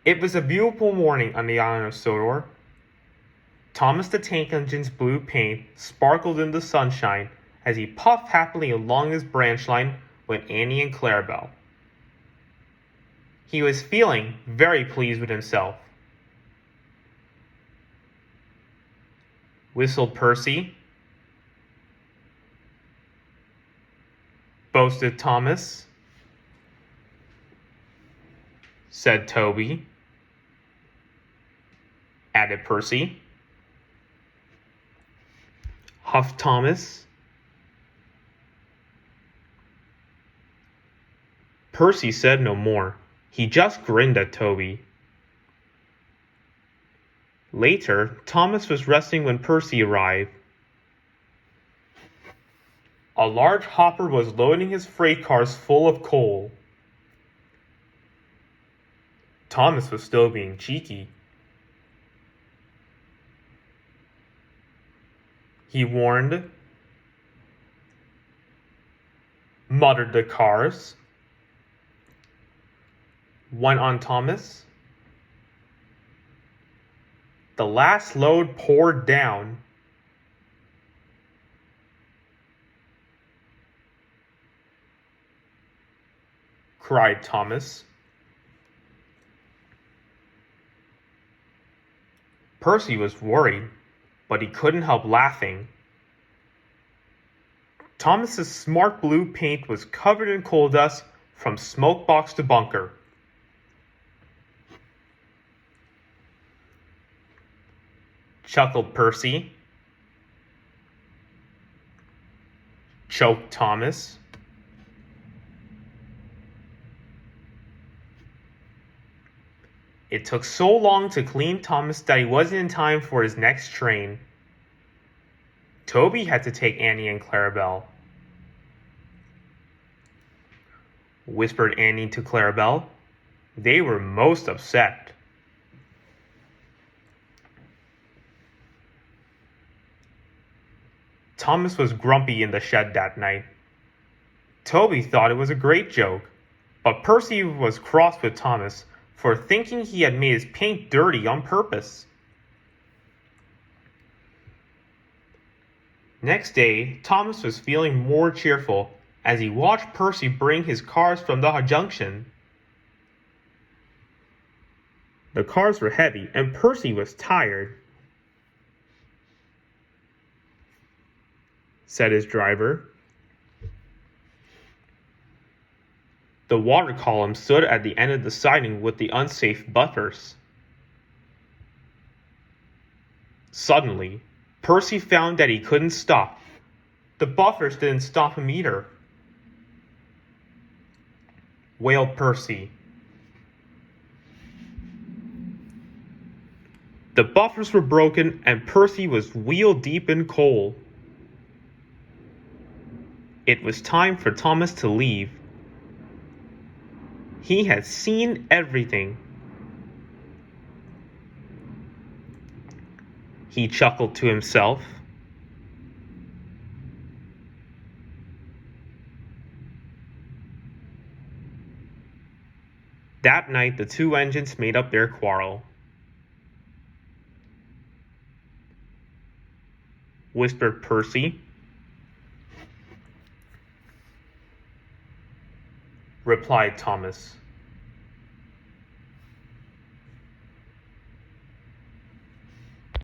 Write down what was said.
It was a beautiful morning on the island of Sodor. Thomas the Tank Engine's blue paint sparkled in the sunshine as he puffed happily along his branch line with Annie and Clarabelle. He was feeling very pleased with himself. Whistled Percy. Boasted Thomas. Said Toby. Added Percy. Huffed Thomas. Percy said no more. He just grinned at Toby. Later, Thomas was resting when Percy arrived. A large hopper was loading his freight cars full of coal. Thomas was still being cheeky. He warned, muttered the cars, went on Thomas. The last load poured down. Cried Thomas. Percy was worried, but he couldn't help laughing. Thomas's smart blue paint was covered in coal dust from smoke box to bunker. Chuckled Percy. Choked Thomas. It took so long to clean Thomas that he wasn't in time for his next train. Toby had to take Annie and Clarabelle. Whispered Annie to Clarabelle. They were most upset. Thomas was grumpy in the shed that night. Toby thought it was a great joke, but Percy was cross with Thomas for thinking he had made his paint dirty on purpose. Next day, Thomas was feeling more cheerful as he watched Percy bring his cars from the junction. The cars were heavy and Percy was tired, said his driver. The water column stood at the end of the siding with the unsafe buffers. Suddenly, Percy found that he couldn't stop. The buffers didn't stop him either. Wailed Percy. The buffers were broken and Percy was wheel deep in coal. It was time for Thomas to leave. He had seen everything. He chuckled to himself. That night, the two engines made up their quarrel. Whispered Percy. Replied Thomas.